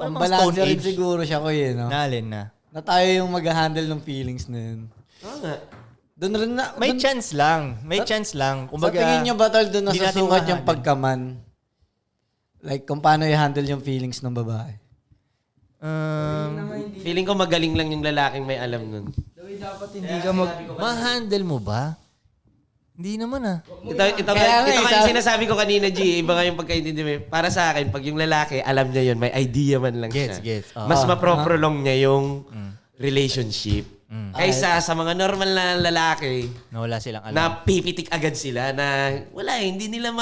Parang Ang mga Stone balancer rin Age. siguro siya ko no? Nalin na. Na tayo yung mag-handle ng feelings na yun. Oo nga. Doon rin na... May chance lang. May chance lang. sa Kumbaga, tingin nyo ba tol doon hindi natin nasusukat yung ma-handle. pagkaman? Like kung paano i-handle yung feelings ng babae? Feeling ko magaling lang yung lalaking may alam nun. Dapat hindi ka ma-handle mo ba? Hindi naman Ito nga yung sinasabi ko kanina, G. Iba nga yung pagkaintindi mo. Para sa akin, pag yung lalaki, alam niya yun, may idea man lang siya. Gets. Mas maproprolong niya yung relationship. Kaysa sa mga normal na lalaki, Nawala silang alam. na pipitik agad sila na wala hindi nila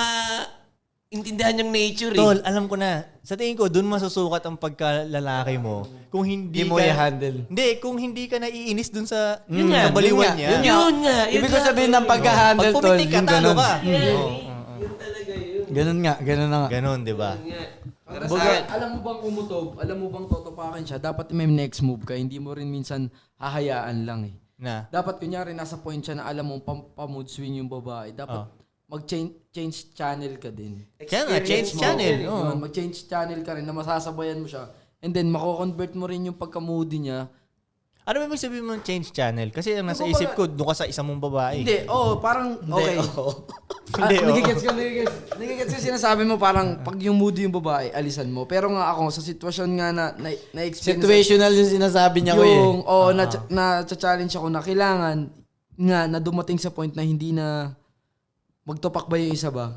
intindihan yung nature Tol, alam ko na. Sa tingin ko, dun masusukat ang pagkalalaki mo. Kung hindi Hindi mo ka... i-handle. Hindi, kung hindi ka naiinis dun sa, Yun nga, sa baliwan niya. Yun nga. Ibig ko sabihin ng pagka-handle Pag tol, pumitik ka, yung talo ganun. ka. Ganun nga, ganun na nga. Ganon, di ba? Para sa akin, alam mo bang umutob, alam mo bang totopakan siya, dapat may next move ka, hindi mo rin minsan hahayaan lang eh. Na. Dapat kunyari nasa point siya na alam mo pa-mood swing yung babae, dapat mag-change channel ka din. Kaya nga, change channel. Yun, mag-change channel ka rin na masasabayan mo siya. And then, mako-convert mo rin yung pagka-moody niya. Ano ba ibig sabihin mo change channel? Kasi ang nasa isip ko, doon ka sa isa mong babae. Hindi, parang, okay. Hindi, Nagigets ko sinasabi mo parang pag yung moody yung babae, alisan mo. Pero nga ako, sa sitwasyon nga na-experience. Situational yung sinasabi niya ko eh. Yung, na-challenge ako na kailangan nga na dumating sa point na hindi na magtopak ba yung isa ba?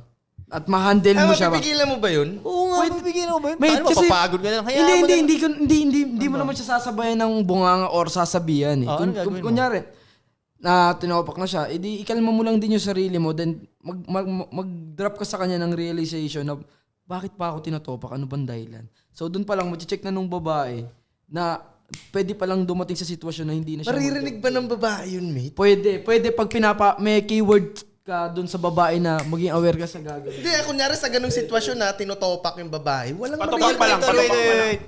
At ma-handle mo siya ba? mapipigilan mo ba yun? Oo nga, mabibigyan mo ba yun? Mate, Paano mapapagod ka lang? Hayaan mo na- Hindi mo naman siya sasabayan ng bunganga or sasabihan eh. Ano gagawin mo? Kunyari, na tinopak na siya, edi ikalma mo lang din yung sarili mo, then mag-drop ka sa kanya ng realization na bakit pa ako tinotopak, ano bang dahilan? So doon pa lang, mag-check na nung babae na pwede pa lang dumating sa sitwasyon na hindi na siya Maririnig ba ng babae yun, mate? Pwede pag may keyword ka doon sa babae na maging aware ka sa gagawin. Hindi, kunyari sa ganung sitwasyon na tinotopak yung babae, walang Patopak pa lang, Tol, patopak pa lang. wait.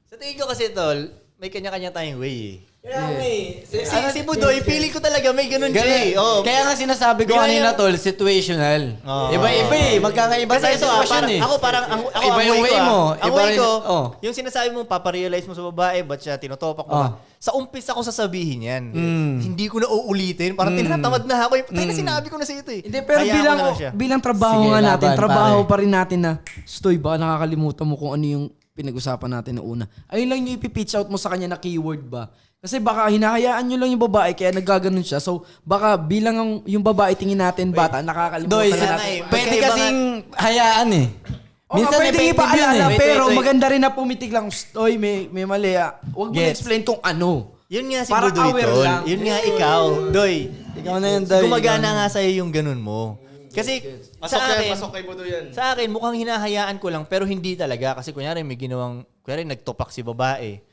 Sa tingin ko kasi, Tol, may kanya-kanya tayong way eh. Si Budoy, feeling ko talaga may ganun siya eh. Oh. Kaya nga sinasabi ko kanina tol, situational. Iba-iba eh. Magkakaiba tayo Kasi ito, sitwasyon parang, eh. ako parang, ako Iba ang yung way mo. Ang Iba way rin- ko, oh. yung sinasabi mo, paparealize mo sa babae, ba't siya tinotopak mo ba? Sa umpisa ko sasabihin yan. Hindi ko na uulitin. Parang tinatamad na ako. Tayo na sinabi ko na sa ito eh. Hindi, pero Hayaan ko na lang siya. bilang trabaho Sige, nga natin, laban, trabaho pare. pa rin natin na, Stoy, baka nakakalimutan mo kung ano yung pinag-usapan natin na una. Ayun lang yung ipipitch out mo sa kanya na keyword ba? Kasi baka hinahayaan nyo lang yung babae kaya naggaganon siya. So, baka bilang yung babae tingin natin bata, nakakalimutan Doy, na natin. eh. pwede Magkaiba kasing hayaan eh. Minsan pwede effective ipaalala, yun eh. pero Wait. maganda rin na pumitik lang, Stoy, may mali ah. Huwag mo Gets. explain kung ano. Yun nga si Parang Budoy, aware Tol. lang. Yun nga ikaw. Doy, Ikaw na yun, Doy. gumagana nga sa'yo yung ganun mo. Kasi Pasok kay Budo yan. sa akin, mukhang hinahayaan ko lang, pero hindi talaga. Kasi kunyari, kunyari nagtopak si babae.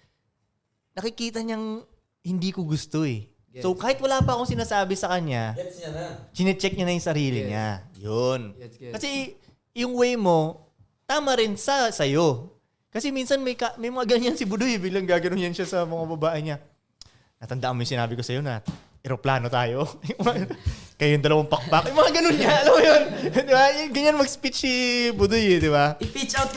Nakikita niyang hindi ko gusto eh. So kahit wala pa akong sinasabi sa kanya, chinecheck niya na yung sarili niya. Yun. Gets. Kasi yung way mo, tama rin sa'yo. Kasi minsan may mga ganyan si Budoy, bilang gaganon yan siya sa mga babae niya. Natandaan mo yung sinabi ko sa'yo na eroplano tayo. Kayo yung dalawang pakpak. Yung mga ganun niya, alam mo yun. Di ba? Yung ganyan mag-speech si Budoy, di ba? I-pitch out